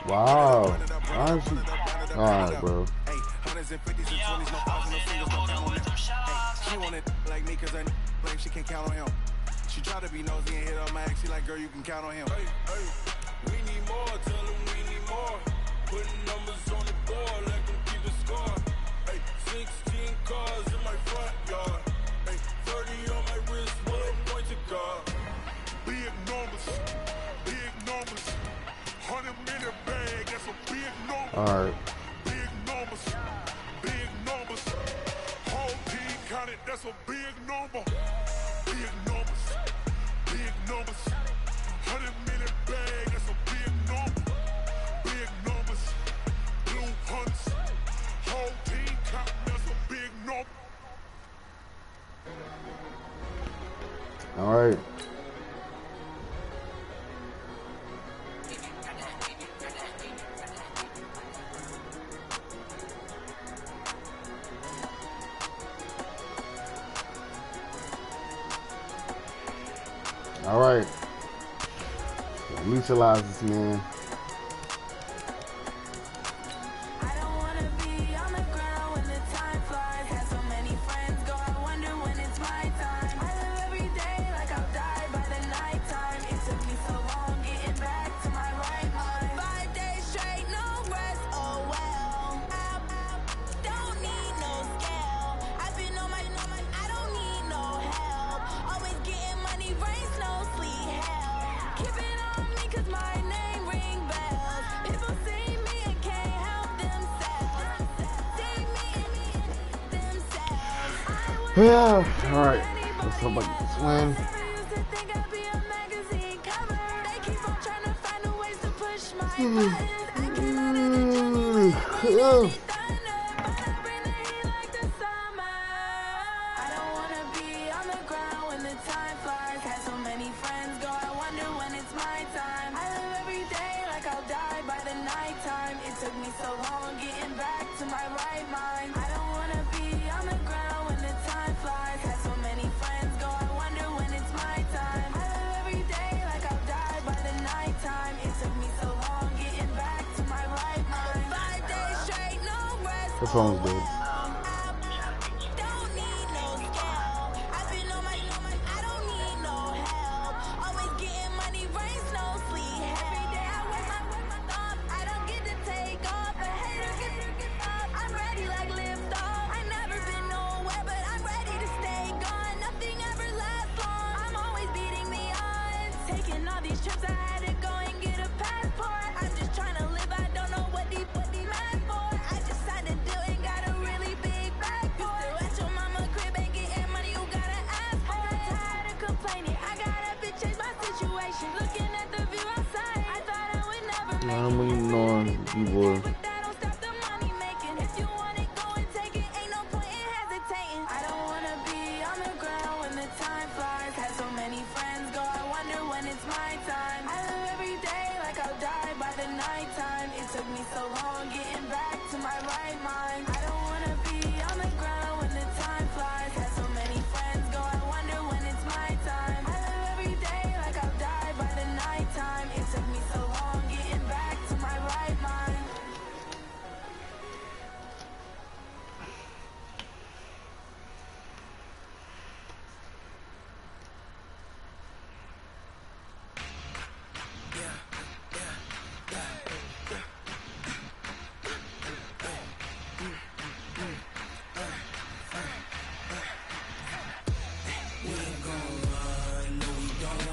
Wow. Honestly. Alright, bro. She wanted like me cause I claim she can't count on him. She tried to be nosy and hit up my ex. She like, girl, you can count on him. We need more, tell them we need more. Putting numbers on the board, let them keep the score. 16 cars in my front yard. 30 on my wrist, one point to God. Big numbers, 100-minute bag, that's a big number. Alright. Big numbers. Whole team counted, that's a big number. Big numbers. 100-minute bag, that's a big number. Big numbers. Blue hunts. Whole team counting, that's a big number. Alright. Alright. Neutralize this man. Yeah, alright. Let's talk about this win. That song's good. I'm waiting on you, boy.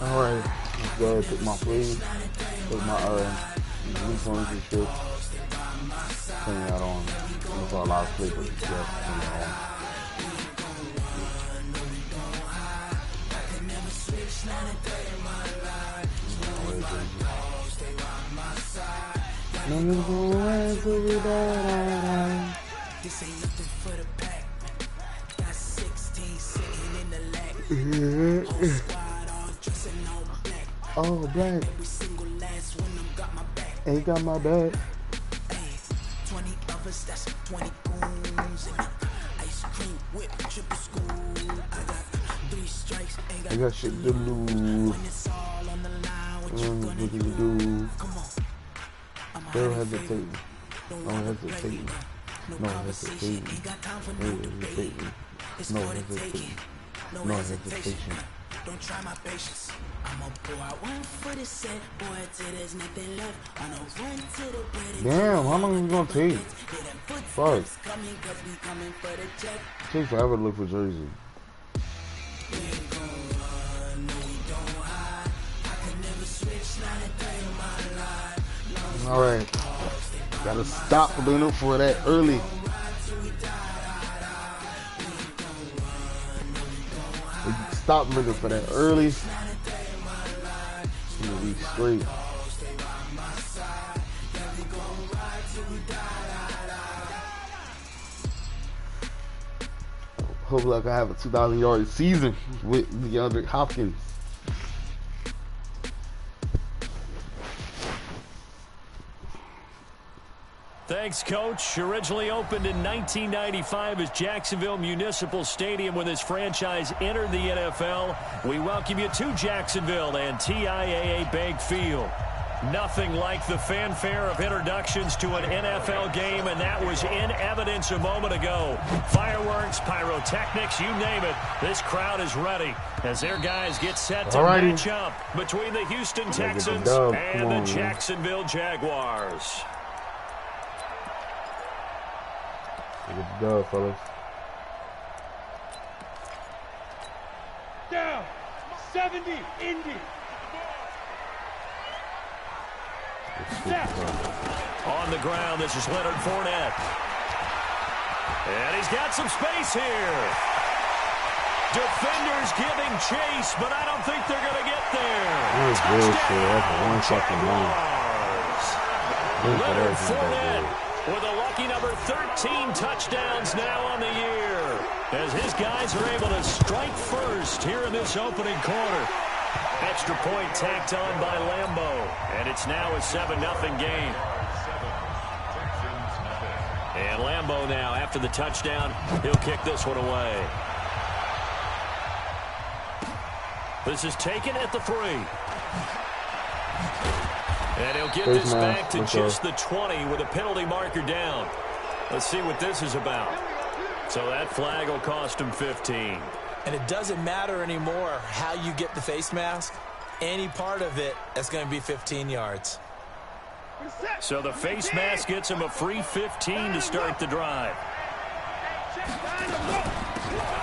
Alright, let's go ahead and take my food, take my M20 CF. Turn that on. That's all I was playing with. Turn that on. This ain't nothing for the pack. Got 16 sitting in the lag. Squad all dressing all black. Oh, black. Every single last one of them got my back. Ain't got my back. Hey, 20 of us, that's 20 goons. Ice cream whip, triple school. I got 3 strikes, ain't got shit to lose. When it's all on the line, what you gonna do? do? Come on, I'm Still hesitating. No hesitating. No hesitating. No hesitating. No hesitating. No hesitation. Don't try my patience. I'ma pour out one for the set, boy, till there's nothing left. On a run to the bread. Damn, how long is it gonna take? Fuck. Takes forever to look for jersey. Alright. Gotta stop for that early. Stop looking for that early. It's gonna be straight. Hopefully I can have a 2,000-yard season with DeAndre Hopkins. Thanks, Coach. Originally opened in 1995 as Jacksonville Municipal Stadium when this franchise entered the NFL. We welcome you to Jacksonville and TIAA Bank Field. Nothing like the fanfare of introductions to an NFL game, and that was in evidence a moment ago. Fireworks, pyrotechnics, you name it. This crowd is ready as their guys get set to match up between the Houston Texans and the Jacksonville Jaguars. Good dub, fellas. Down. 70, Indy. On the ground, this is Leonard Fournette. And he's got some space here. Defenders giving chase, but I don't think they're going to get there. Leonard Fournette with a lucky number 13 touchdowns now on the year, as his guys are able to strike first here in this opening quarter. Extra point tacked on by Lambeau, and it's now a 7-0 game. And Lambeau now, after the touchdown, he'll kick this one away. This is taken at the 3. And he'll get this back to just the 20 with a penalty marker down. Let's see what this is about. So that flag will cost him 15. And it doesn't matter anymore how you get the face mask. Any part of it, that's going to be 15 yards. So the face mask gets him a free 15 to start the drive.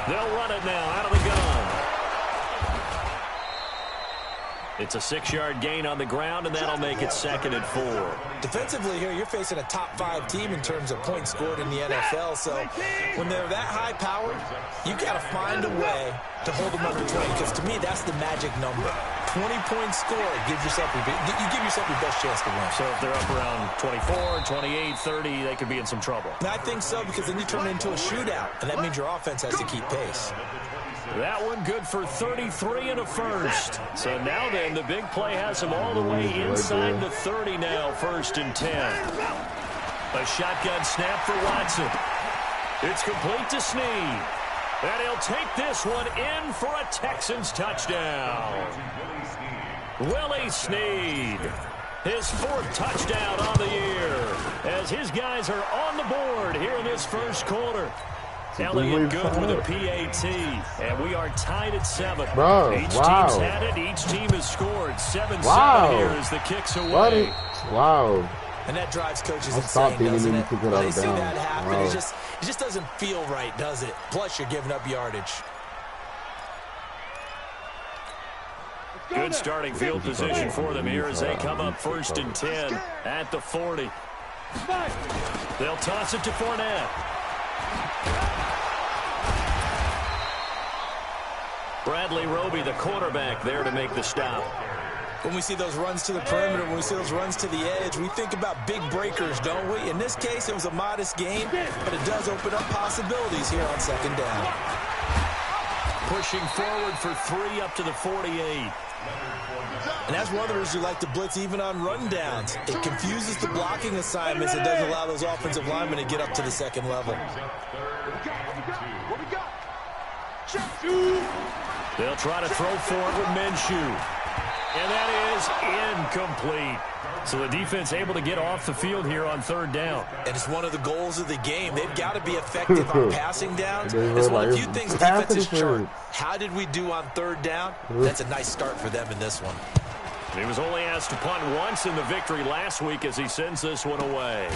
They'll run it now out of the gun. It's a 6-yard gain on the ground, and that'll make it 2nd and 4. Defensively here, you're facing a top-5 team in terms of points scored in the NFL. So when they're that high-powered, you got to find a way to hold them under 20. Because to me, that's the magic number. 20-point score gives yourself you give yourself your best chance to win. So if they're up around 24, 28, 30, they could be in some trouble. And I think so, because then you turn it into a shootout, and that means your offense has to keep pace. That one good for 33 and a first. So now then, the big play has him all the way inside the 30 now, 1st and 10. A shotgun snap for Watson. It's complete to Snead. And he'll take this one in for a Texans touchdown. Willie Snead, his 4th touchdown on the year, as his guys are on the board here in this first quarter. Elliott good with a PAT, and we are tied at 7. Each team's had it. Each team has scored. 7-7 here as the kicks away. Wow. And that drives coaches insane, doesn't it? When they see that happen, it just doesn't feel right, does it? Plus, you're giving up yardage. Good starting field position for them here as they come up 1st and 10 at the 40. They'll toss it to Fournette. Bradley Roby, the quarterback, there to make the stop. When we see those runs to the perimeter, when we see those runs to the edge, we think about big breakers, don't we? In this case, it was a modest gain, but it does open up possibilities here on 2nd down. Pushing forward for 3 up to the 48. And that's one of the reasons you like to blitz even on rundowns. It confuses the blocking assignments. It doesn't allow those offensive linemen to get up to the 2nd level. They'll try to throw for it with Minshew. And that is incomplete. So the defense able to get off the field here on third down. And it's one of the goals of the game. They've got to be effective on passing downs. It's one of the few things defenses chart. How did we do on third down? That's a nice start for them in this one. He was only asked to punt once in the victory last week as he sends this one away.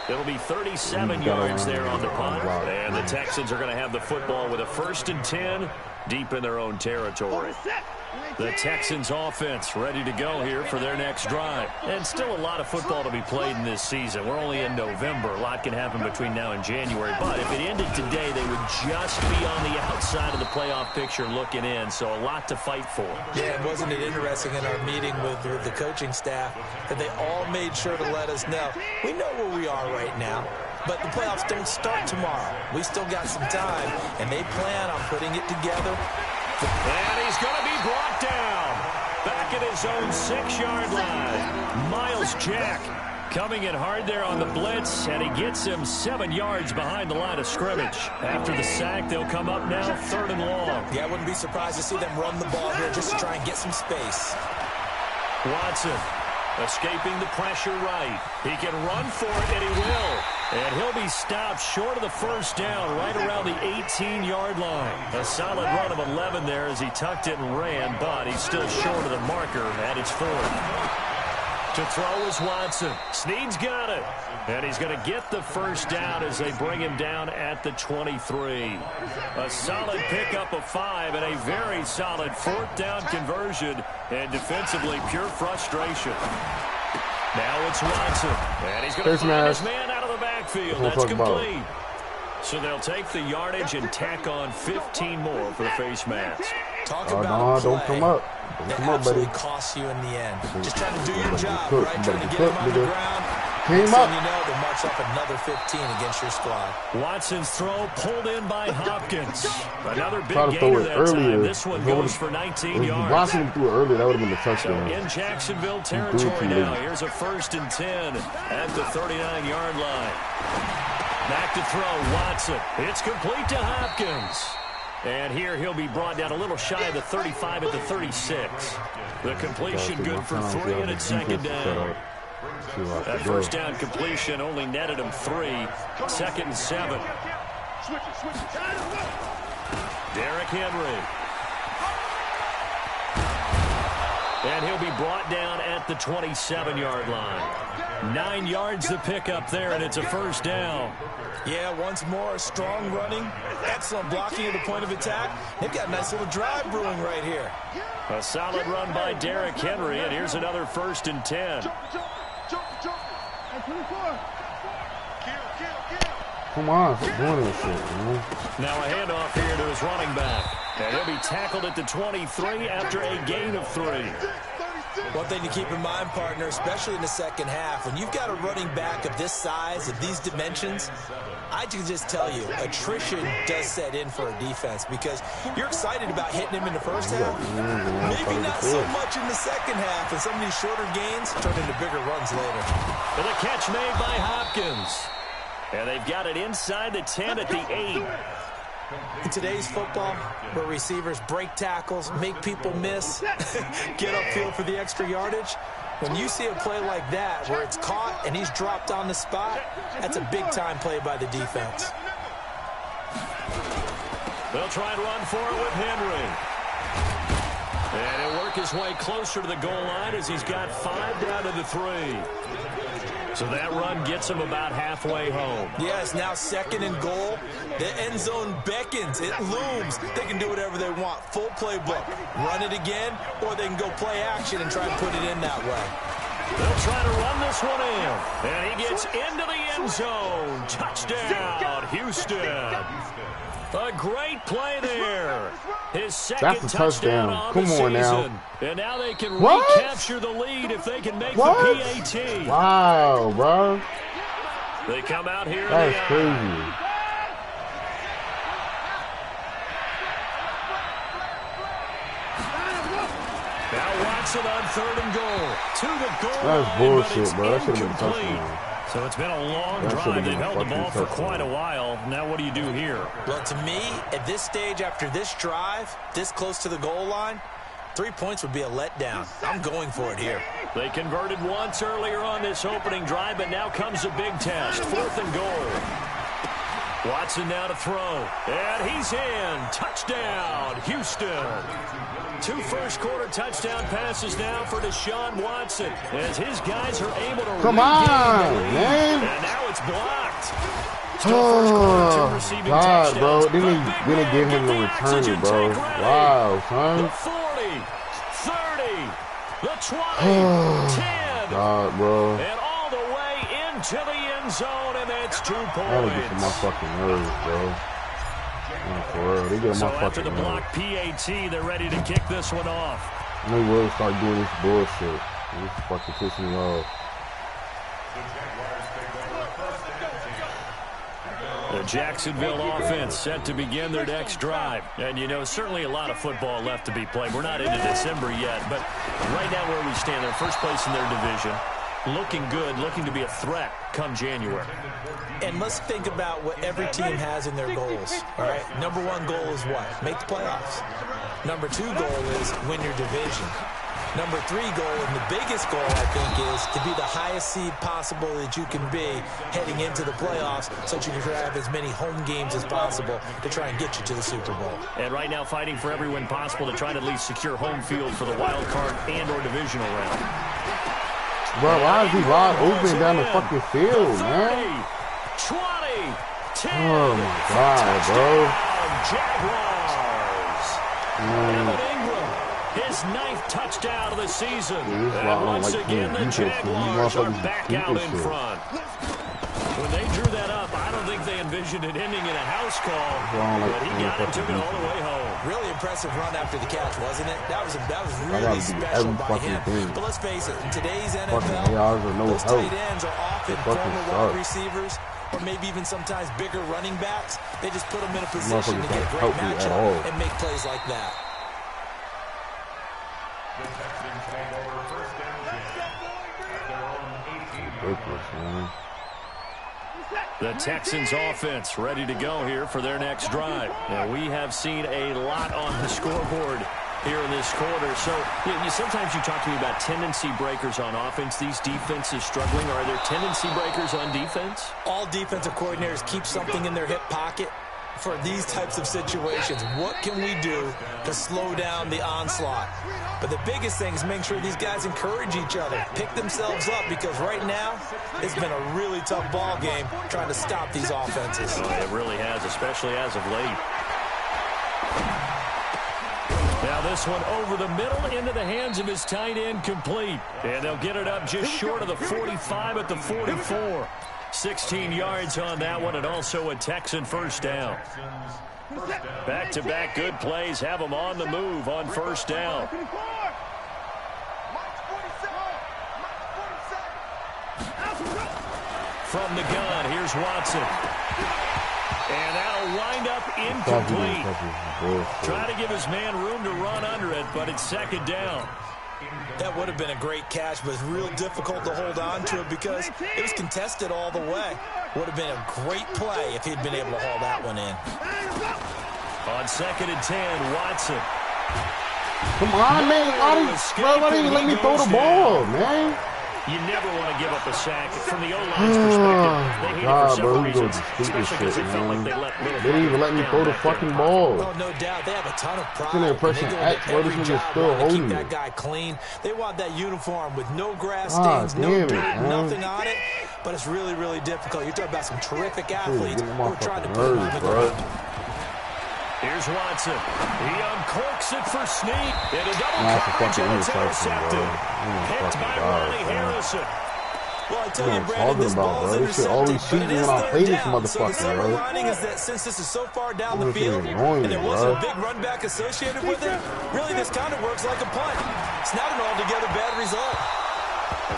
It'll be 37 yards there on the punt. And the Texans are going to have the football with a 1st and 10 deep in their own territory. The Texans offense ready to go here for their next drive. And still a lot of football to be played in this season. We're only in November. A lot can happen between now and January. But if it ended today, they would just be on the outside of the playoff picture looking in. So a lot to fight for. Yeah, wasn't it interesting in our meeting with the coaching staff that they all made sure to let us know, we know where we are right now. But the playoffs don't start tomorrow. We still got some time, and they plan on putting it together. And he's going to be brought down back at his own 6-yard line. Miles Jack coming in hard there on the blitz, and he gets him 7 yards behind the line of scrimmage. After the sack, they'll come up now 3rd and long. Yeah, I wouldn't be surprised to see them run the ball here just to try and get some space. Watson escaping the pressure right. He can run for it, and he will. And he'll be stopped short of the 1st down right around the 18-yard line. A solid run of 11 there as he tucked it and ran, but he's still short of the marker at its 4th. To throw is Watson. Snead's got it. And he's going to get the 1st down as they bring him down at the 23. A solid pickup of 5 and a very solid 4th down conversion. And defensively, pure frustration. Now it's Watson. And he's going to find his man out of the backfield. That's complete. So they'll take the yardage and tack on 15 more for the face mask. Talk about don't come up. Don't come up, buddy. Costs you in the end. Just trying to do your job, right? Trying to get him on the ground. Came up. You know, they'll march up another 15 against your squad. Watson's throw pulled in by Hopkins. Another big gainer that time. This one goes for 19 yards. Watson threw it earlier. That would have been the touchdown. So in Jacksonville territory now. Here's a 1st and 10 at the 39-yard line. Back to throw, Watson. It's complete to Hopkins. And here he'll be brought down a little shy of the 35 at the 36. The completion good for 3, and it's 2nd down. That 1st down completion only netted him 3. 2nd and 7. Derrick Henry. And he'll be brought down at the 27-yard line. 9 yards to pick up there, and it's a 1st down. Yeah, once more, strong running, excellent blocking at the point of attack. They've got a nice little drive brewing right here. A solid run by Derrick Henry, and here's another 1st and 10. Come on, stop doing this shit, man. Now a handoff here to his running back. And he'll be tackled at the 23 after a gain of 3. One thing to keep in mind, partner, especially in the second half, when you've got a running back of this size, of these dimensions, I can just tell you, attrition does set in for a defense because you're excited about hitting him in the first half. Maybe not so much in the second half, and some of these shorter gains turn into bigger runs later. And a catch made by Hopkins. And they've got it inside the 10 at the 8. In today's football, where receivers break tackles, make people miss, get upfield for the extra yardage, when you see a play like that where it's caught and he's dropped on the spot, that's a big-time play by the defense. They'll try and run for it with Henry. And he'll work his way closer to the goal line as he's got 5 down to the 3. So that run gets him about halfway home. Yeah, it's now 2nd and goal. The end zone beckons. It looms. They can do whatever they want. Full playbook. Run it again, or they can go play action and try and put it in that way. They'll try to run this one in. And he gets into the end zone. Touchdown, Houston. A great play there. His 2nd touchdown on the season. Now. And now they can recapture the lead if they can make the PAT. Wow, bro. They come out here. That's crazy. Now Watson on 3rd and goal. To the goal That's line, bullshit, bro. That should have been a touchdown. So it's been a long drive. They've held the ball for quite a while. Now what do you do here? Well, to me, at this stage after this drive, this close to the goal line, 3 points would be a letdown. I'm going for it here. They converted once earlier on this opening drive, but now comes a big test. 4th and goal. Watson now to throw. And he's in. Touchdown, Houston. 2 first-quarter touchdown passes now for Deshaun Watson as his guys are able to come on, man. And now it's blocked. Oh, God, bro. They didn't give him the return, bro. Wow, son. The 40, 30, the 20, 10. God, bro. And all the way into the end zone, and that's 2 points. That'll get to my fucking nerves, bro. Yeah, for real. They get on So my after fucking the block nerves. PAT, they're ready to kick this one off. They will start doing this bullshit. This fucking pissing me off. The Jacksonville offense set to begin their next drive. And, you know, certainly a lot of football left to be played. We're not into December yet, but right now where we stand, they're first place in their division. Looking good, looking to be a threat come January. And let's think about what every team has in their goals, all right? Number 1 goal is what? Make the playoffs. Number 2 goal is win your division. Number 3 goal, and the biggest goal, I think, is to be the highest seed possible that you can be heading into the playoffs so that you can have as many home games as possible to try and get you to the Super Bowl. And right now fighting for every win possible to try to at least secure home field for the wild card and or divisional round. Bro, why is he wide open down the fucking field, 30, man? 20, 10. Oh, my God, bro. Jaguars. Evan Ingram, his 9th touchdown of the season. Yeah, and once again, the Jaguars are back out in front. When they drew that up, I don't think they envisioned it ending in a house call, but he got it, took it all the way home. Really impressive run after the catch, wasn't it? That was really special by him. But let's face it, in today's NFL, those tight ends are often former wide receivers, or maybe even sometimes bigger running backs. They just put them in a position to get a great matchup and make plays like that. The Texans offense ready to go here for their next drive. Now, we have seen a lot on the scoreboard here in this quarter. So, sometimes you talk to me about tendency breakers on offense. These defenses struggling. Are there tendency breakers on defense? All defensive coordinators keep something in their hip pocket for these types of situations. What can we do to slow down the onslaught? But the biggest thing is making sure these guys encourage each other, pick themselves up, because right now it's been a really tough ball game trying to stop these offenses. Oh, it really has, especially as of late. Now this one over the middle into the hands of his tight end, complete. And they'll get it up just short of the 45 at the 44. 16 yards on that one, and also a Texan first down. Back-to-back good plays have them on the move on first down. From the gun, here's Watson. And that'll wind up incomplete. Try to give his man room to run under it, but it's 2nd down. That would have been a great catch, but it's real difficult to hold on to it because it was contested all the way. Would have been a great play if he'd been able to haul that one in. On 2nd and 10, Watson. Come on, man. Why didn't you let me throw the ball, man? You never want to give up a sack. From the O-line's perspective, they hate it for several reasons, especially because they felt like they didn't even let me throw the fucking ball. Oh, no doubt. They have a ton of pride. It's an impression X, bro. This nigga's still holding keep that guy clean. They want that uniform with no grass stains, no dirt, nothing on it. But it's really, really difficult. You're talking about some terrific athletes who are trying to put him on the ground. Here's Watson. He uncorks it for Snead. And a double coverage, and it's intercepted. Picked by Ronnie Harrison. Well, I tell you, Brandon, this ball is intercepted, but it is third down. So the silver lining is that since this is so far down the field, and there wasn't a big run back associated with it, really this kind of works like a punt. It's not an altogether bad result.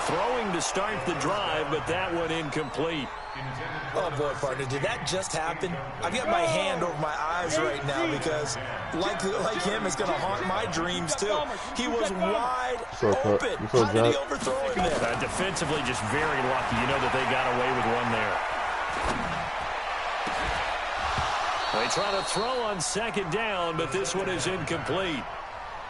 Throwing to start the drive, but that one incomplete. Oh, boy, partner, did that just happen? I've got my hand over my eyes right now because, like him, it's going to haunt my dreams, too. He was wide open. How did he overthrow him there? Defensively, just very lucky. You know that they got away with one there. They try to throw on 2nd down, but this one is incomplete.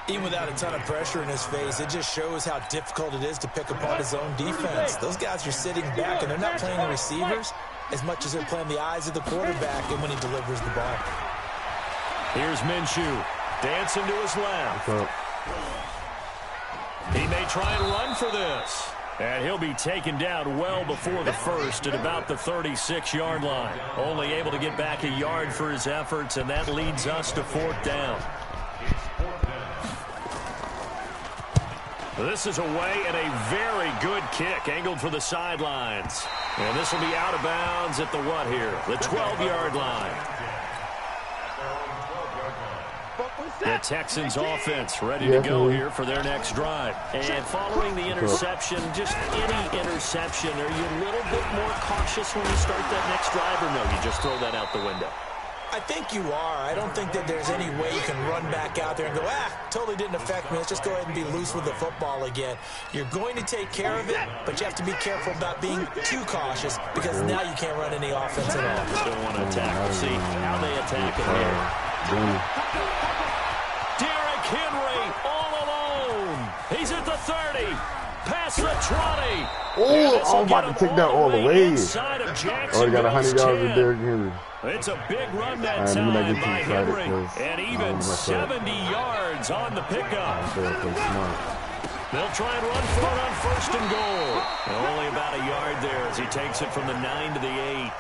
Even without a ton of pressure in his face, it just shows how difficult it is to pick apart his own defense. Those guys are sitting back, and they're not playing the receivers as much as they're playing the eyes of the quarterback and when he delivers the ball. Here's Minshew, dancing to his left. He may try and run for this. And he'll be taken down well before the first at about the 36-yard line. Only able to get back a yard for his efforts, and that leads us to 4th down. This is away and a very good kick, angled for the sidelines. And this will be out of bounds at the what here? The 12-yard line. The Texans offense ready to go here for their next drive. And following the interception, just any interception, are you a little bit more cautious when you start that next drive, or no, you just throw that out the window? I think you are. I don't think that there's any way you can run back out there and go, totally didn't affect me. Let's just go ahead and be loose with the football again. You're going to take care of it, but you have to be careful about being too cautious because now you can't run any offense at all. Still want to attack. We'll see how they attack it here. Derrick Henry all alone. He's at the 30. Past the 20. Oh, I'm about to take that all the way. Oh, he got 100 yards with Derrick Henry. It's a big run that time by Henry, and even 70 yards on the pickup. They'll try and run for it on 1st and goal. And only about a yard there as he takes it from the 9 to the 8.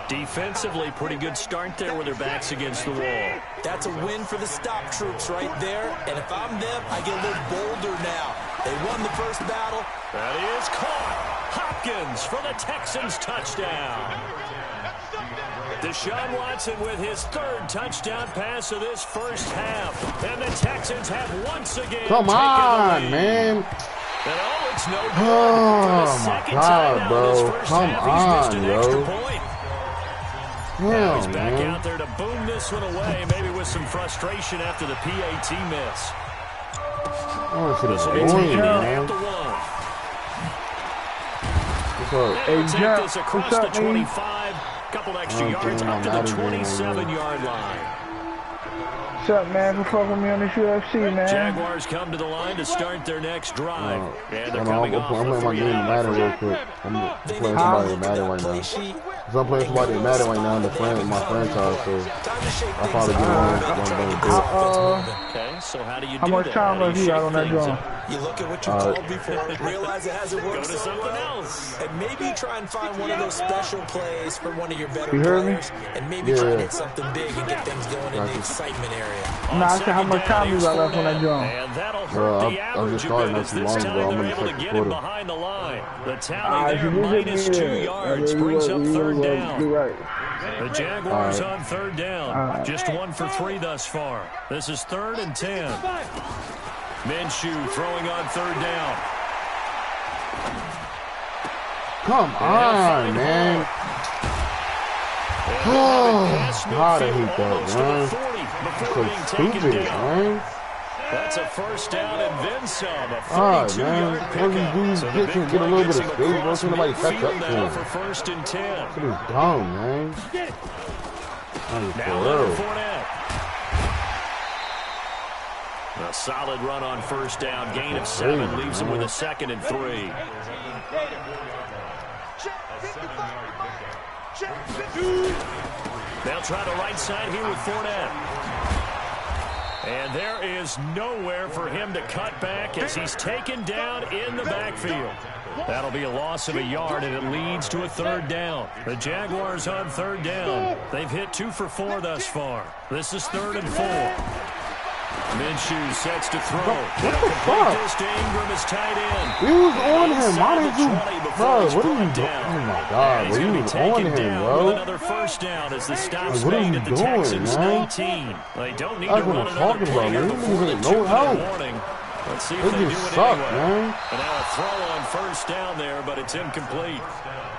Defensively, pretty good start there with their backs against the wall. That's a win for the stop troops right there. And if I'm them, I get a little bolder now. They won the first battle. That is caught. Hopkins for the Texans touchdown. Deshaun Watson with his 3rd touchdown pass of this first half. And the Texans have once again Come on, man. And it's no good. Oh, my God, bro. Come on, bro. Now he's back out there to boom this one away, maybe with some frustration after the PAT miss. This will be taken down at the 1. Hey, Take this across the 25. Couple extra yards up to the 27-yard line. What's up, man? What's up with me on this UFC, man? Jaguars come to the line to start their next drive. And they're coming off I'm playing my game in Madden real quick. I'm playing somebody in Madden right now. Because I'm playing somebody in Madden right now in my franchise, so I'll probably get one. Okay, so how do you do that? How much time have you got on that drum? You look at what you called before, realize it hasn't worked Go to something else. and maybe try and find one of those special plays for one of your better You heard me? players, and maybe try and hit something big and get things going in the excitement area. Nah, I said how much time you got left on that drum? And that'll hurt the average a bit as this time they're able to get him behind the line. The tally there, minus 2 yards, brings up 3rd down. You're right. The Jaguars on 3rd down. Just 1 for 3 thus far. This is 3rd and 10. Minshew throwing on 3rd down. Come on, man. Oh, God, I hate that, man. So stupid, man. That's a 1st down and then some. A 42-yard pickup. So the big get a little bit of space. Don't see nobody catch up to him. For 1st and 10. This is dumb, man. Now Leonard Fournette. A solid run on 1st down. Gain of 7 leaves him with a 2nd and 3. They'll try the right side here with Fournette. And there is nowhere for him to cut back as he's taken down in the backfield. That'll be a loss of a yard, and it leads to a 3rd down. The Jaguars on 3rd down. They've hit 2 for 4 thus far. This is 3rd and 4. Minshew sets to throw. What the fuck? This to Ingram is tied in. He was on him. Why did you, bro? What are you doing? Oh my God, He's he was on him, bro. Another 1st down as the stop's What are made you at the doing, Texans man? 19. They don't need That's to what run I'm another talking about, play man. before He the didn't no 2-minute help. warning. Let's see if They they do just it suck, anyway. man. And now a throw on first down there, but it's incomplete.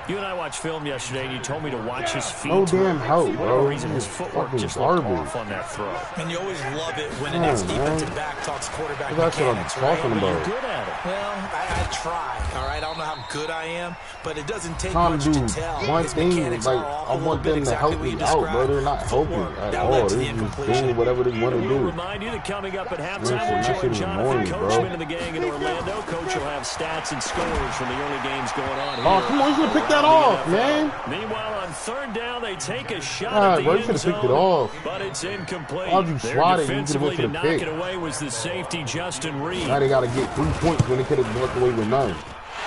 You and I watched film yesterday, and you told me to watch his feet. No damn help, For bro. whatever reason, his footwork just looked off on that throw. And you always love it when an ex-defensive back talks quarterback That's what I'm mechanics, talking right? about. You're good at it. Well, I try, all right? I don't know how good I am, but it doesn't take Trying much to to do tell. one His thing, mechanics like, are off I a little want bit, them to exactly help what you me out, bro. described. They're not helping Footwork, at that all. led to They're the just incompletion. doing whatever they want to We'll do. remind you that coming up at halftime, Listen, we'll that join shit is Jonathan annoying, Coachman bro. and the gang in Orlando. Coach will have stats and scores from the early games going on here. Oh, come on, you should have picked that around the off, NFL. man. Meanwhile, on third down, they take a shot God, at the bro, you end should have picked it zone, off. but it's incomplete. Why'd you There slide it? You could've defensively went to to the knock pick. it away was the safety, Justin Reed. Now they got to get 3 points when they could have walked away with none.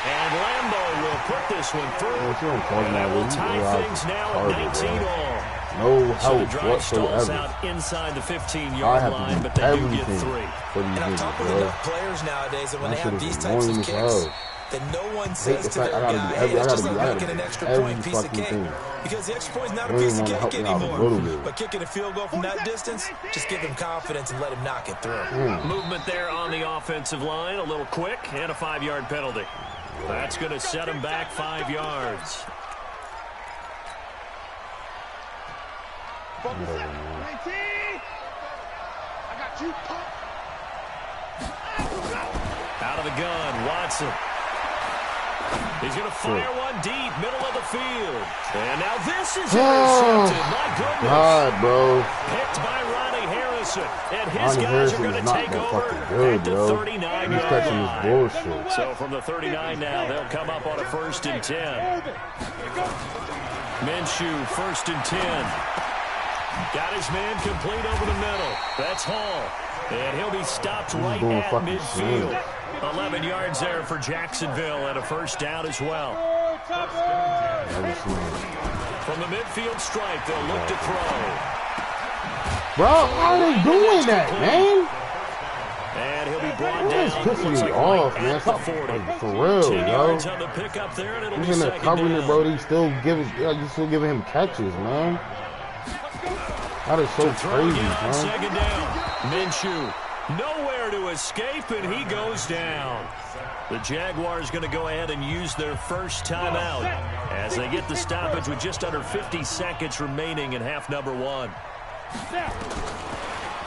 And Lambo will put this one through. Man, you don't talk And that about will it. tie You things now garbage, at 19 bro. all. No So the help drive stalls whatsoever. out inside the I 15-yard have line, to but do they do get everything 3. for these And I've niggas, talked with bro. enough players nowadays that when That they shit have is these types of annoying as kicks, hell. that no one hate says the to fact their I gotta guy, do hey, every- I it's gotta just do like making an extra every point piece of fucking cake. thing. Because the extra point's not a They piece don't of wanna help cake me out a anymore. little bit. But kicking a field goal from that distance, just give him confidence and let him knock it through. Movement there on the offensive line, a little quick, and a 5-yard penalty. That's going to set him back 5 yards. I got you. Out of the gun, Watson. He's going to fire one deep, middle of the field. And now this is intercepted. My goodness. God, bro. Picked by Ronnie Harrison. And his Ronnie guys are Harrison going is to not take that over fucking good, at the bro. 39-yard He's catching line. his bullshit. So from the 39 now, they'll come up on a 1st and 10. Minshew, 1st and 10. Got his man complete over the middle. That's Hall. And he'll be stopped right at midfield. 11 yards there for Jacksonville and a 1st down as well. From the midfield stripe, they'll look to throw. Bro, how are they doing that, man? And he'll be brought That's down. pissing Looks me like off, right man. at Stop, the 40. like, for real, 10 yo. yards on the pickup there, and it'll be Even the 2nd covering down. it, bro, they still giving him catches, man. That is so crazy, Again on man. 2nd down. Minshew nowhere to escape, and he goes down. The Jaguars going to go ahead and use their first timeout as they get the stoppage with just under 50 seconds remaining in half number 1.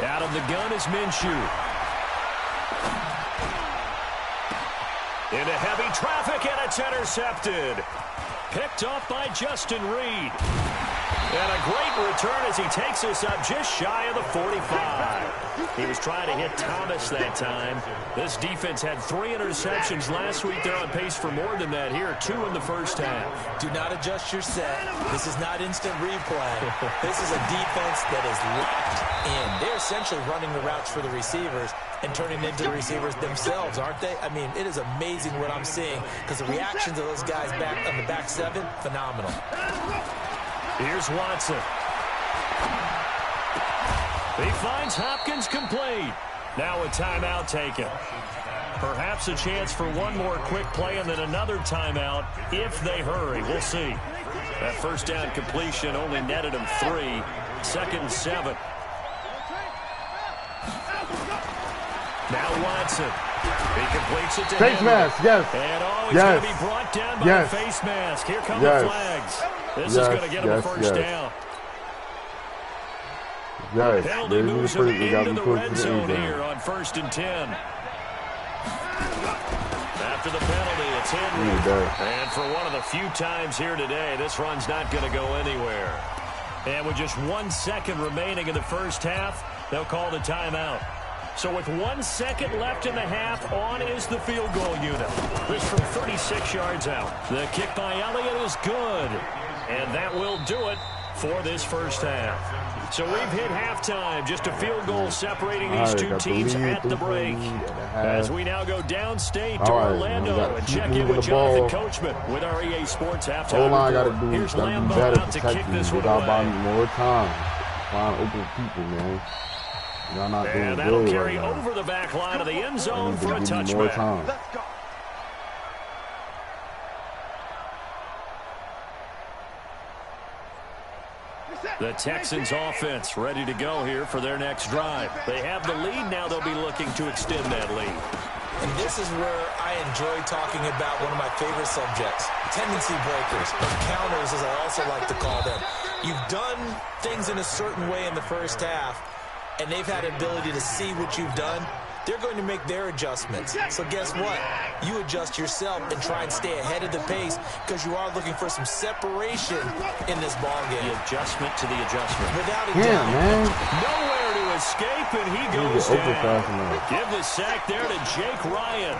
Out of the gun is Minshew. Into heavy traffic, and it's intercepted. Picked off by Justin Reed. And a great return as he takes us up just shy of the 45. He was trying to hit Thomas that time. This defense had 3 interceptions last week. They're on pace for more than that here. 2 in the first half. Do not adjust your set. This is not instant replay. This is a defense that is locked in. They're essentially running the routes for the receivers and turning into the receivers themselves, aren't they? I mean, it is amazing what I'm seeing because the reactions of those guys back on the back 7, phenomenal. Here's Watson. He finds Hopkins complete. Now a timeout taken. Perhaps a chance for one more quick play and then another timeout if they hurry. We'll see. That 1st down completion only netted him 3. 2nd and 7. Now Watson. He completes it to Face mask, yes. And he's Yes. going to be brought down by Yes. a face mask. Here come Yes. the flags. This Yes, is going to get him a first down. Yes, Penalty they moves him got into me the close red to the zone end zone. here on 1st and 10. After the penalty, it's Henry. And for one of the few times here today, this run's not going to go anywhere. And with just 1 second remaining in the first half, they'll call the timeout. So with 1 second left in the half, on is the field goal unit. This from 36 yards out. The kick by Elliott is good. And that will do it for this first half. So we've hit halftime. Just a field goal separating these two teams at the break. As we now go downstate to Orlando and check in with Jonathan Coachman with our EA Sports halftime report. Here's Lambo out to kick this one away. Buy me more time. Find open people, man. Y'all not doing And that'll good carry right now. over the back line of the end zone for a More touchback. time. Let's go. The Texans offense ready to go here for their next drive. They have the lead now. They'll be looking to extend that lead. And this is where I enjoy talking about one of my favorite subjects, tendency breakers, or counters as I also like to call them. You've done things in a certain way in the first half, and they've had ability to see what you've done. They're going to make their adjustments. So guess what? You adjust yourself and try and stay ahead of the pace because you are looking for some separation in this ballgame. The adjustment to the adjustment. Without a doubt. Man. Nowhere to escape, and he goes down. Give the sack there to Jake Ryan.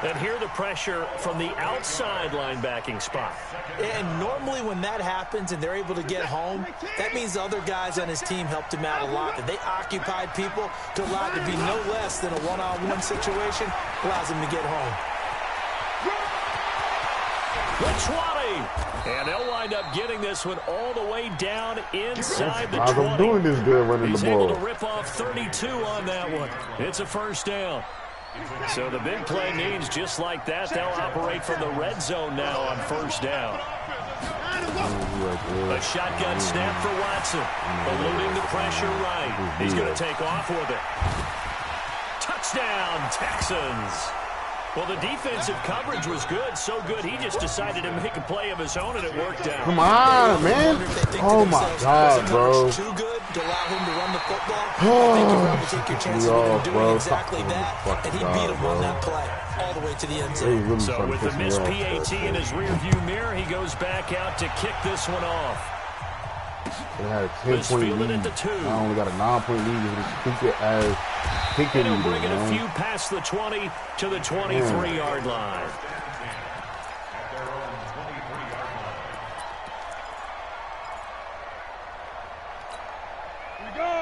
And here the pressure from the outside linebacking spot. And normally when that happens and they're able to get home, that means the other guys on his team helped him out a lot. That they occupied people to allow it to be no less than a one-on-one situation, allows him to get home. The 20. And they'll wind up getting this one all the way down inside the 20. I'm doing this good running He's the ball. able to rip off 32 on that one. It's a first down. So the big play means just like that, they'll operate from the red zone now on first down. A shotgun snap for Watson. Eluding the pressure right. He's going to take off with it. Touchdown, Texans. Well, the defensive coverage was good, so good he just decided to make a play of his own, and it worked out. Come on, man. Oh, my God, bro. Too good to allow him to run the football. I think you probably take your chances with him doing exactly that, and he beat him on that play all the way to the end zone. So with the missed PAT in his rearview mirror, he goes back out to kick this one off. They had a 10-point lead. At the 2. I only got a 9-point lead with a stupid ass kicking He'll leader, bring it man. a few past the 20 to the 23-yard line.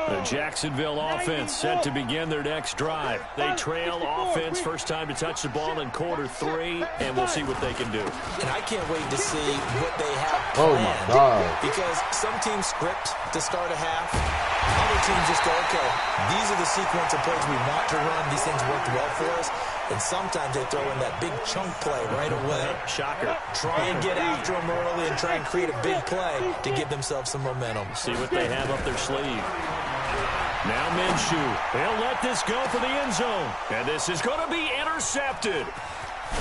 The Jacksonville offense set to begin their next drive. They trail offense, first time to touch the ball in quarter 3, and we'll see what they can do. And I can't wait to see what they have planned. Oh, my God. Because some teams script to start a half. Other teams just go, okay, these are the sequence of plays we want to run. These things worked well for us. And sometimes they throw in that big chunk play right away. Shocker. Try and get after them early and try and create a big play to give themselves some momentum. See what they have up their sleeve. Now Minshew. They'll let this go for the end zone. And this is going to be intercepted.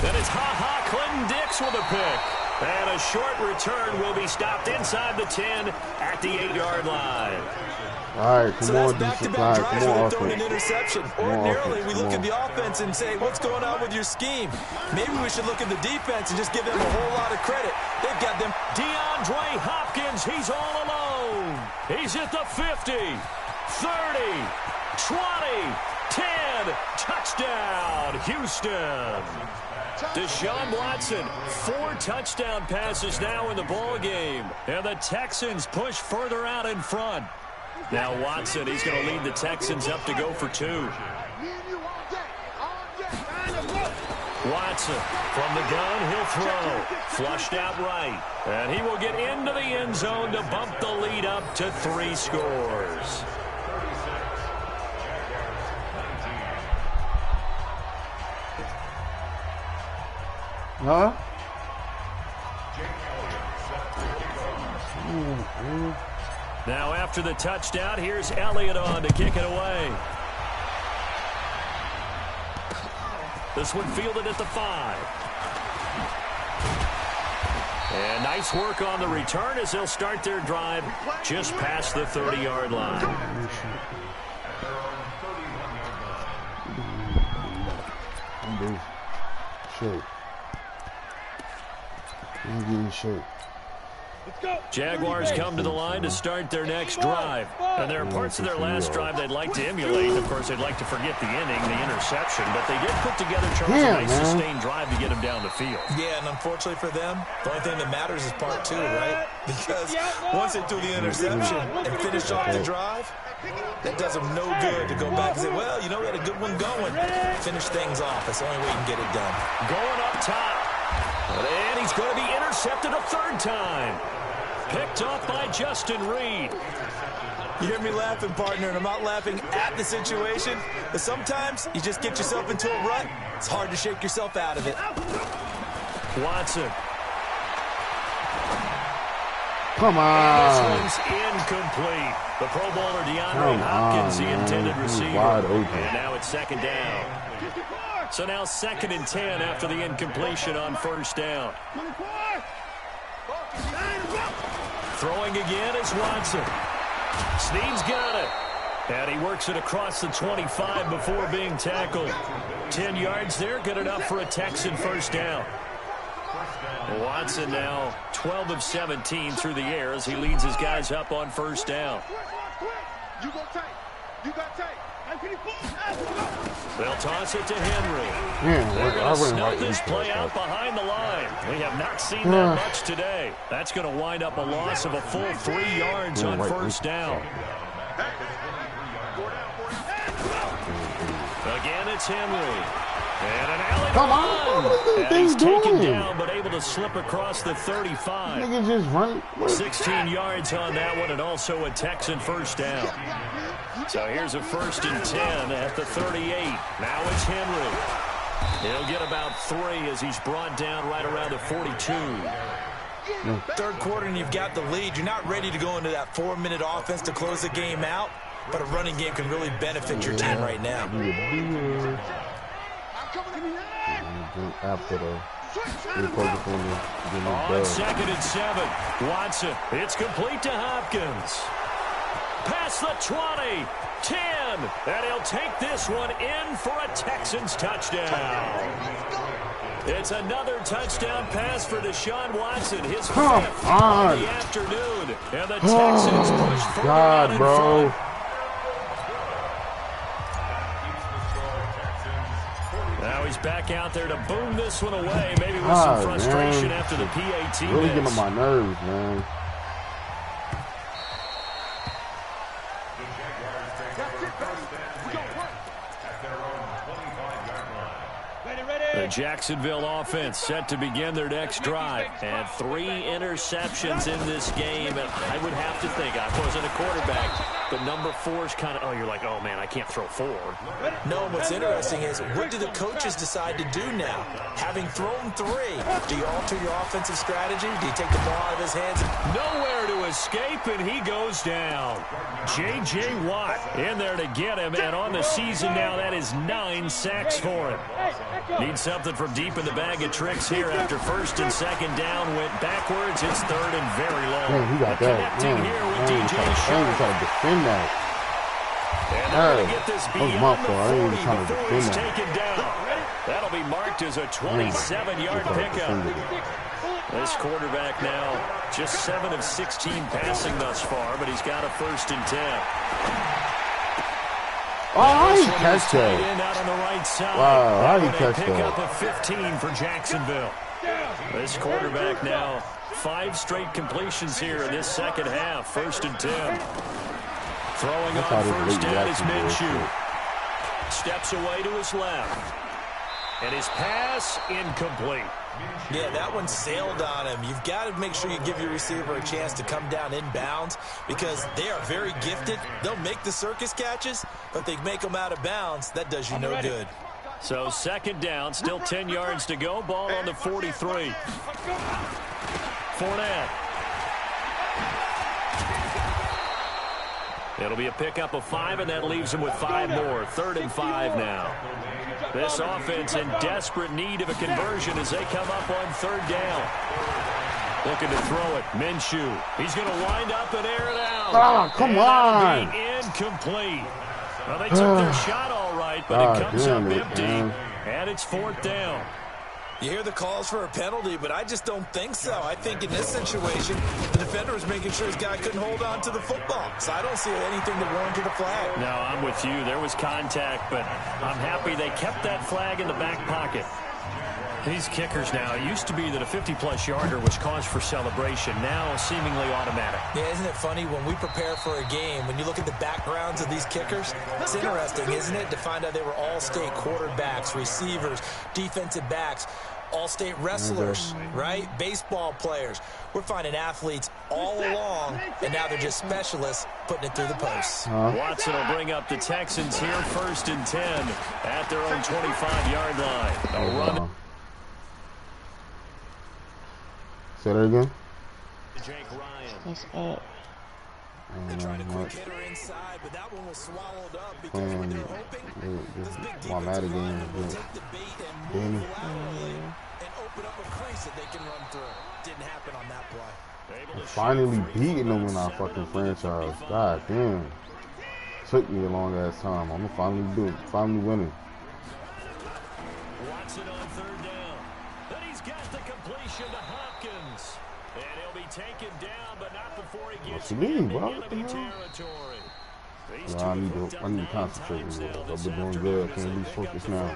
Then it's Clinton Dix with a pick. And a short return will be stopped inside the 10 at the 8-yard line. All right, come so on, that's defense. back-to-back drives where Come on, they're throwing an interception. Ordinarily, we look at the offense and say, what's going on with your scheme? Maybe we should look at the defense and just give them a whole lot of credit. They've got them. DeAndre Hopkins, he's all alone. He's at the 50, 30, 20, 10, touchdown, Houston. Deshaun Watson, 4 touchdown passes now in the ball game, and the Texans push further out in front. Now Watson, he's going to lead the Texans up to go for 2. Watson from the gun, he'll throw. Flushed out right. And he will get into the end zone to bump the lead up to 3 scores. Huh? Now after the touchdown, here's Elliott on to kick it away. This one fielded at the 5. And nice work on the return as they'll start their drive just past the 30-yard line. Jaguars come to the line to start their next drive. And there are parts of their last drive they'd like to emulate. Of course, they'd like to forget the inning, the interception. But they did put together, Charles, a nice sustained drive to get them down the field. Yeah, and unfortunately for them, the only thing that matters is part 2, right? Because once they threw the interception and finished off the drive, that does them no good to go back and say, well, you know, we had a good one going. Finish things off. That's the only way you can get it done. Going up top. And he's going to be intercepted a 3rd time. Picked off by Justin Reed. You hear me laughing, partner, and I'm not laughing at the situation, but sometimes you just get yourself into a rut. It's hard to shake yourself out of it. Watson. Come on. This one's incomplete. The Pro Bowler DeAndre Hopkins, the intended receiver. Wide open. And now it's 2nd down. So now 2nd and 10 after the incompletion on 1st down. Throwing again is Watson. Snead's got it. And he works it across the 25 before being tackled. 10 yards there, good enough for a Texan 1st down. Watson now 12 of 17 through the air as he leads his guys up on 1st down. They'll toss it to Henry. They're going to snuff this play out behind the line. We have not seen that much today. That's going to wind up a loss of a full 3 yards on 1st down. Again, it's Henry. And an alley. Come on. And he's taken down, but able to slip across the 35. Nigga just run. 16 yards on that one, and also a Texan 1st down. So here's a 1st and 10 at the 38. Now it's Henry. He'll get about 3 as he's brought down right around the 42. 3rd quarter and you've got the lead. You're not ready to go into that 4-minute offense to close the game out, but a running game can really benefit your team right now. After the on 2nd and 7, Watson. It's complete to Hopkins. Past the 20, 10, and he'll take this one in for a Texans touchdown. It's another touchdown pass for Deshaun Watson, his 5th of the afternoon, and the Texans push further out in front. Now he's back out there to boom this one away, maybe with some frustration after the PAT really getting on my nerves, man. The Jacksonville offense set to begin their next drive. And 3 interceptions in this game. And I would have to think, I wasn't a quarterback, but number 4 is kind of, oh, you're like, oh, man, I can't throw 4. No, what's interesting is, what do the coaches decide to do now? Having thrown 3, do you alter your offensive strategy? Do you take the ball out of his hands? Nowhere to escape, and he goes down. J.J. Watt in there to get him, and on the season now, that is 9 sacks for him. Needs something from deep in the bag of tricks here after 1st and 2nd down. Went backwards. It's 3rd and very long. Man, he got that. Connecting here with DJ Sharp. Trying to defend that. And they're going to get this beyond the 40 before it's taken down. That'll be marked as a 27-yard pickup. This quarterback now just 7 of 16 passing thus far, but he's got a 1st and 10. Oh, he catch that. Out on the right side. Wow, how did he catch pick that? up a 15 for Jacksonville. This quarterback now 5 straight completions here in this 2nd half. 1st and 10. Throwing on 1st down is Minshew. Steps away to his left. And his pass incomplete. Yeah, that one sailed on him. You've got to make sure you give your receiver a chance to come down inbounds because they are very gifted. They'll make the circus catches, but they make them out of bounds. That does you no good. So 2nd down, still 10 yards to go. Ball on the 43. Fournette. It'll be a pickup of 5, and that leaves him with 5 more. 3rd and 5 now. This offense in desperate need of a conversion as they come up on 3rd down. Looking to throw it. Minshew. He's going to wind up and air it out. Oh, come on. Incomplete. Well, they took their shot all right, but it comes up empty. And it's 4th down. You hear the calls for a penalty, but I just don't think so. I think in this situation, the defender was making sure his guy couldn't hold on to the football. So I don't see anything that warranted a flag. No, I'm with you. There was contact, but I'm happy they kept that flag in the back pocket. These kickers now, it used to be that a 50-plus yarder was cause for celebration. Now, seemingly automatic. Yeah, isn't it funny when we prepare for a game, when you look at the backgrounds of these kickers, it's interesting, isn't it, to find out they were all-state quarterbacks, receivers, defensive backs, all-state wrestlers, right? Baseball players. We're finding athletes all along, and now they're just specialists putting it through the posts. Watson will bring up the Texans here, 1st and 10 at their own 25-yard line. A run. Say that again? Jake Ryan. It's 8. They're trying to quick hit her inside, but that one was swallowed up because what they're hoping this big defensive lineman will take the bait and move laterally and open up a crease that they can run through. Didn't happen on that play. Finally beating them in our fucking franchise. God damn. Took me a long ass time. I'm gonna finally do it. Finally winning. Watson on third down. Then he's got the completion to Hopkins. And he'll be taken down, but not before he gets into enemy territory. I need to concentrate on this. I've been doing good. I can't lose focus now.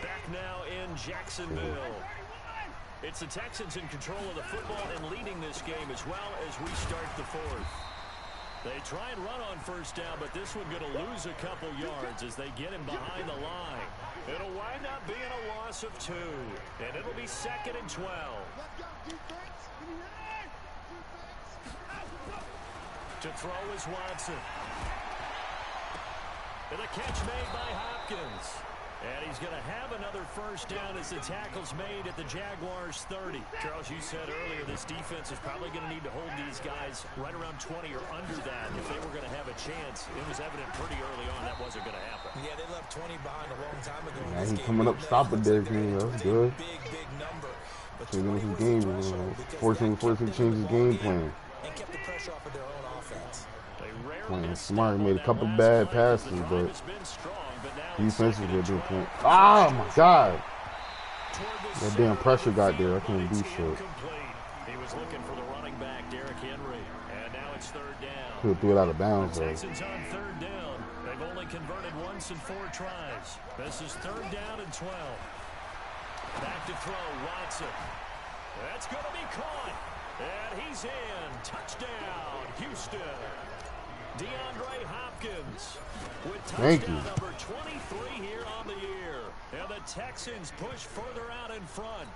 Back now in Jacksonville. It's the Texans in control of the football and leading this game as well as we start the fourth. They try and run on first down, but this one going to lose a couple yards as they get him behind the line. It'll wind up being a loss of 2, and it'll be 2nd and 12. To throw is Watson. And a catch made by Hopkins. And he's going to have another first down as the tackle's made at the Jaguars 30. Charles, you said earlier this defense is probably going to need to hold these guys right around 20 or under that if they were going to have a chance. It was evident pretty early on that wasn't going to happen. Yeah, they left 20 behind a long time ago. Now he's coming up stopping there. That's good. Big number. But so his game, forcing to change his game plan. And kept the pressure off of their own offense. Smart made a couple bad passes, but defensively didn't play. Oh my God! That damn pressure got there. I couldn't do shit. He was looking for the running back, Derrick Henry, and now it's third down. Could have threw it out of bounds though. Texans on third down. They've only converted once in 4 tries. This is third down and 12. Back to throw, Watson. That's going to be caught, and he's in. Touchdown, Houston. DeAndre Hopkins with touchdown number 23 here on the year. And the Texans push further out in front.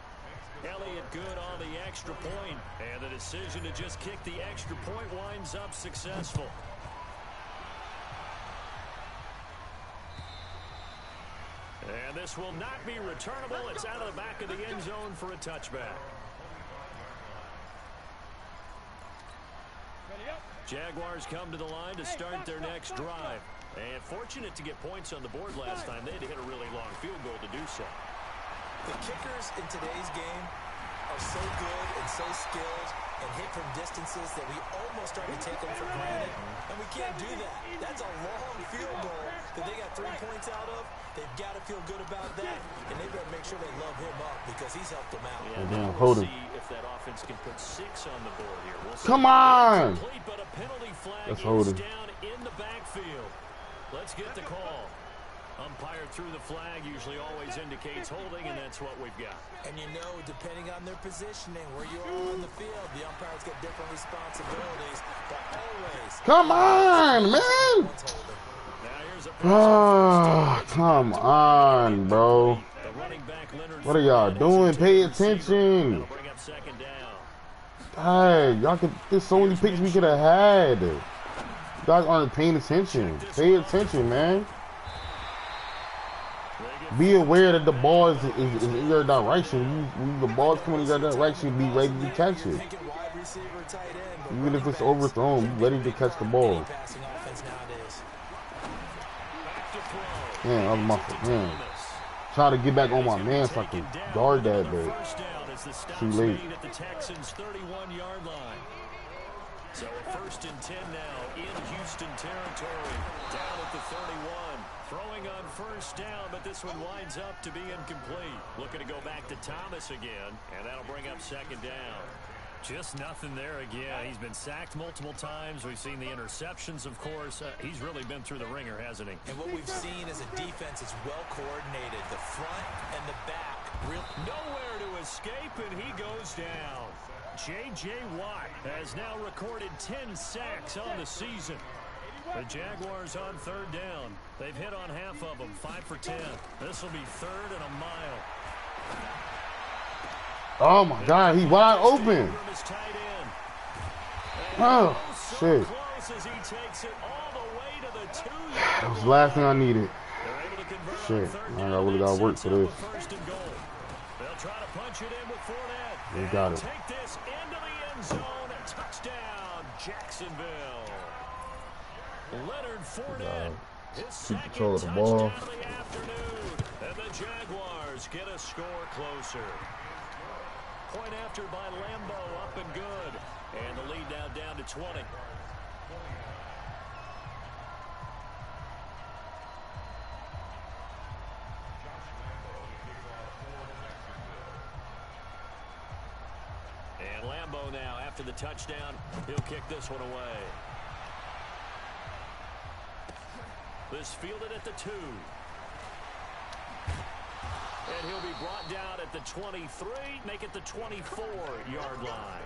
Elliott good on the extra point. And the decision to just kick the extra point winds up successful. And this will not be returnable. It's out of the back of the end zone for a touchback. Jaguars come to the line to start their next drive. And fortunate to get points on the board last time. They had to hit a really long field goal to do so. The kickers in today's game are so good and so skilled and hit from distances that we almost start to take them for granted. And we can't do that. That's a long field goal that they got 3 points out of. They've got to feel good about that. And they better make sure they love him up because he's helped them out. Yeah, we'll see if that offense can put 6 on the board here. We'll see. Come on! But a penalty flag That's is holding. down in the backfield. Let's get the call. Umpire through the flag usually always indicates holding, and that's what we've got. And you know, depending on their positioning, where you are on the field, the umpires get different responsibilities, but always. Come on, man! Oh, come on, bro. What are y'all doing? Pay attention. Hey, y'all could. There's so many picks we could have had. You guys aren't paying attention. Pay attention, man. Be aware that the ball is in your direction. When the ball's coming in your direction, be ready to catch it. Even if it's overthrown, be ready to catch the ball. Man, that was my man. Try to get back on my man so I can guard that, but too late. At the Texans' 31-yard line. So a 1st and 10 now in Houston territory. Down at the 31. Throwing on first down, but this one winds up to be incomplete. Looking to go back to Thomas again, and that'll bring up 2nd down. Just nothing there again. He's been sacked multiple times. We've seen the interceptions, of course. He's really been through the ringer, hasn't he? And what we've seen is a defense that's well coordinated. The front and the back. Nowhere to escape, and he goes down. J.J. Watt has now recorded 10 sacks on the season. The Jaguars on 3rd down. They've hit on half of them, 5 for 10. This will be 3rd and a mile. Oh my God, he's wide open. Oh shit. That was the last thing I needed. Shit, I really gotta work for this. launch it in with Fournette. We got it. Take this into the end zone. Touchdown, Jacksonville. Leonard Fournette. His second control of the touchdown ball. of the afternoon. And the Jaguars get a score closer. Point after by Lambeau, up and good. And the lead now down to 20. And Lambeau now, after the touchdown, he'll kick this one away. This fielded at the 2. And he'll be brought down at the 23, make it the 24-yard line.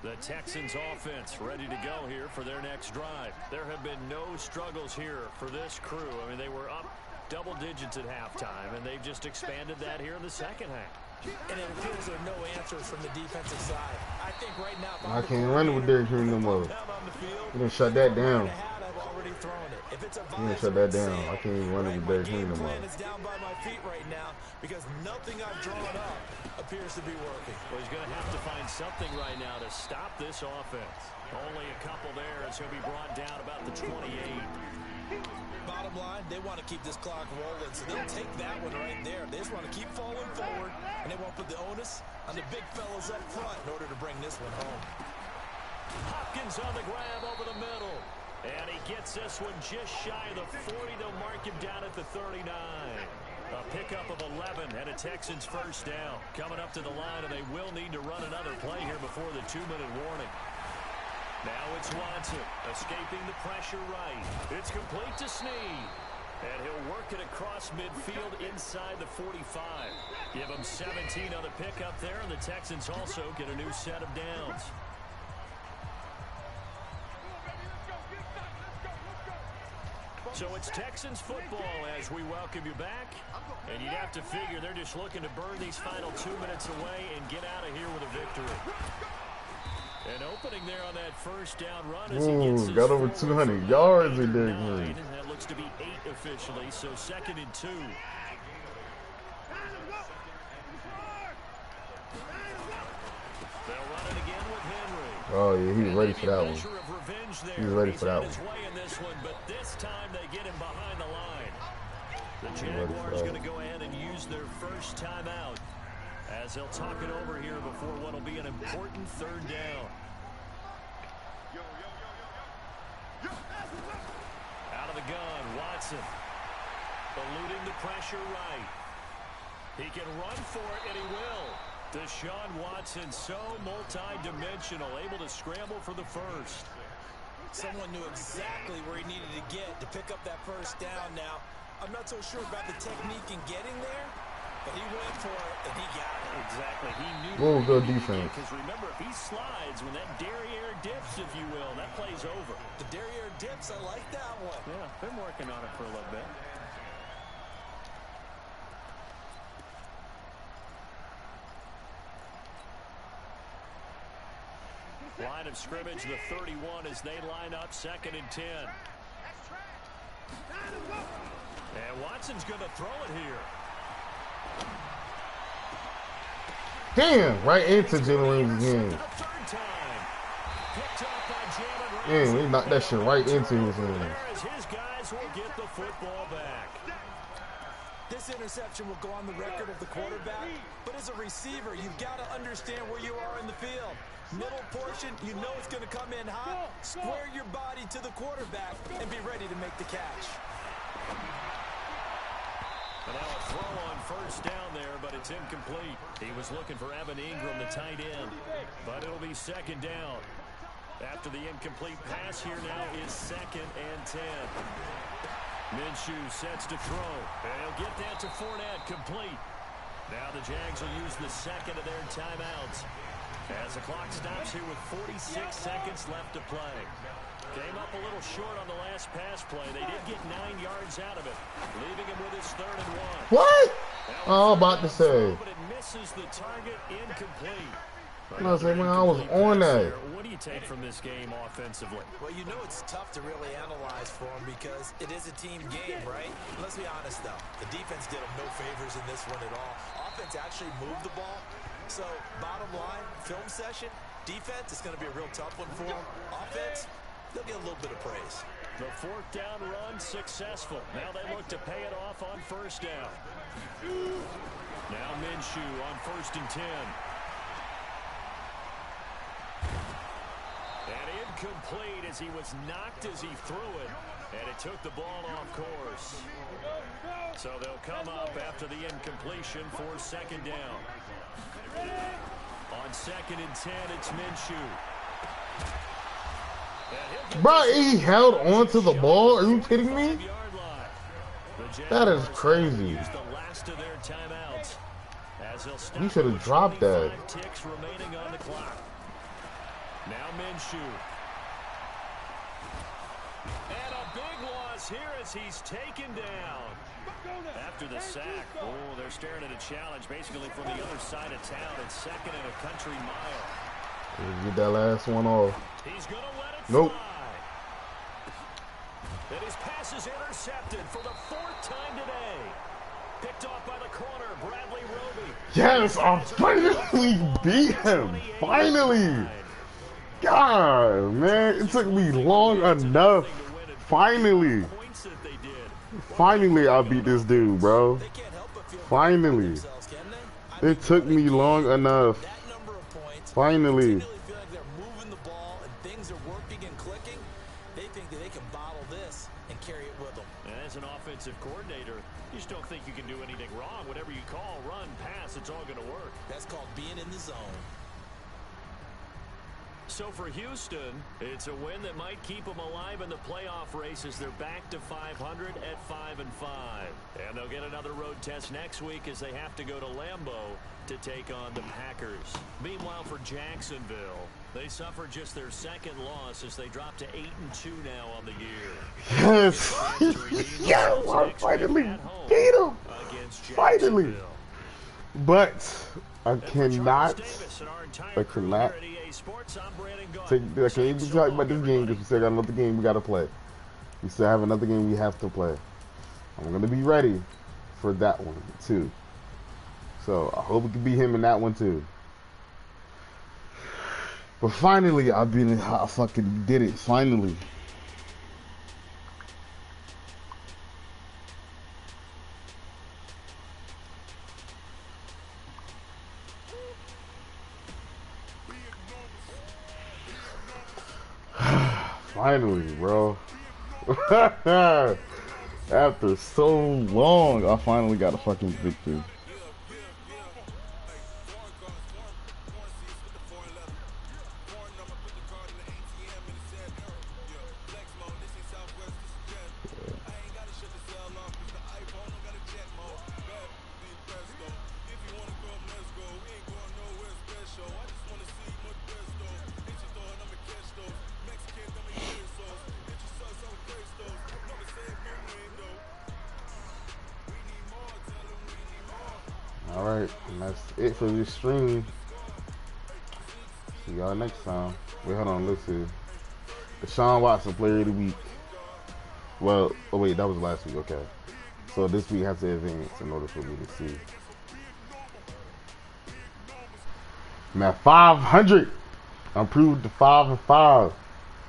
The Texans offense ready to go here for their next drive. There have been no struggles here for this crew. I mean, they were up double digits at halftime, and they've just expanded that here in the second half. And it appears there are no answers from the defensive side. I think right now, I can't run with Derrick Henry no more. You done shut that down. If it's a You done shut that down. I can't even run with Derrick Henry no more. It's down by my feet right now because nothing I've drawn up appears to be working. Well, he's going to have to find something right now to stop this offense. Only a couple there as he'll be brought down about the 28. Bottom line, they want to keep this clock rolling, so they'll take that one right there. They just want to keep falling forward, and they won't put the onus on the big fellas up front in order to bring this one home. Hopkins on the grab over the middle. And he gets this one just shy of the 40. They'll mark him down at the 39. A pickup of 11 and a Texans first down. Coming up to the line, and they will need to run another play here before the 2-minute warning. Now it's Watson escaping the pressure right. It's complete to Snead. And he'll work it across midfield inside the 45. Give him 17 on the pickup there, and the Texans also get a new set of downs. So it's Texans football as we welcome you back. And you'd have to figure they're just looking to burn these final 2 minutes away and get out of here with a victory. An opening there on that first down run as he gets got over 200 yards in there. That looks to be 8 officially, so 2nd and 2. They'll run it again with Henry. Oh, yeah, he was ready for that one. He was ready for that one. But this time they get him behind the line. The Jaguars going to go ahead and use their first timeout as they'll talk it over here before what will be an important 3rd down. Out of the gun, Watson. Eluding the pressure right. He can run for it, and he will. Deshaun Watson, so multi-dimensional, able to scramble for the first. Someone knew exactly where he needed to get to pick up that first down. Now, I'm not so sure about the technique in getting there, but he went for it, and he got it. Exactly. He knew. Whoa, good defense. Because remember, if he slides, when that derriere dips, if you will, that play's over. The derriere dips, I like that one. Yeah, been working on it for a little bit. Line of scrimmage, the 31 as they line up 2nd and 10. And Watson's going to throw it here. Damn, right into Jalen Ramsey's hand. Damn, he knocked that shit right into his hand. His guys will get the football back. This interception will go on the record of the quarterback, but as a receiver, you've got to understand where you are in the field. Middle portion, you know it's going to come in hot. Square your body to the quarterback and be ready to make the catch. And now a throw on first down there, but it's incomplete. He was looking for Evan Ingram, the tight end, but it'll be 2nd down. After the incomplete pass, here now is 2nd and 10. Minshew sets to throw. And he'll get that to Fournette, complete. Now the Jags will use the 2nd of their timeouts as the clock stops here with 46 seconds left to play. Came up a little short on the last pass play. They did get 9 yards out of it, leaving him with his 3rd and 1. What? Oh, about to say. But it misses the target, incomplete. I was like, man, I was on that. What do you take from this game offensively? Well, you know it's tough to really analyze for them because it is a team game, right? Let's be honest, though. The defense did them no favors in this one at all. Offense actually moved the ball. So, bottom line, film session, defense is going to be a real tough one for them. Offense, they'll get a little bit of praise. The fourth down run successful. Now they look to pay it off on first down. Now Minshew on 1st and 10. And incomplete as he was knocked as he threw it. And it took the ball off course. So they'll come up after the incompletion for 2nd down. On 2nd and 10, it's Minshew. Bro, he held on to the ball. Are you kidding me? That is crazy. He should have dropped that. Now Minshew. And a big loss here as he's taken down. After the sack, oh, they're staring at a challenge basically from the other side of town. It's 2nd and a country mile. Get that last one off. He's gonna let it nope. And his pass is intercepted for the 4th time today. Picked off by the corner, Bradley Roby. Yes, I finally beat him. Finally. God, man, it took me long enough. Finally. Finally, I beat this dude, bro. Finally. It took me long enough. Finally. As an offensive coordinator, you just don't think you can do anything wrong. Whatever you call, run, pass, it's all going to work. That's called being in the zone. So for Houston, it's a win that might keep them alive in the playoff race as they're back to 500 at 5-5. And they'll get another road test next week as they have to go to Lambeau to take on the Packers. Meanwhile, for Jacksonville, they suffered just their 2nd loss as they dropped to 8-2 now on the year. Yes. Yeah, I finally beat him. Finally. But I cannot I can't even talk about this game because we still got another game we got to play. We still have another game we have to play. I'm going to be ready for that one too. So I hope we can beat him in that one too. But finally, I fucking did it. Finally. Finally, bro. After so long, I finally got a fucking victory. Alright, and that's it for this stream. See y'all next time. Wait, hold on, let's see. Deshaun Watson, player of the week. Well, oh wait, that was last week, okay. So this week has to advance in order for me to see. I'm at 500. I'm improved to 5-5.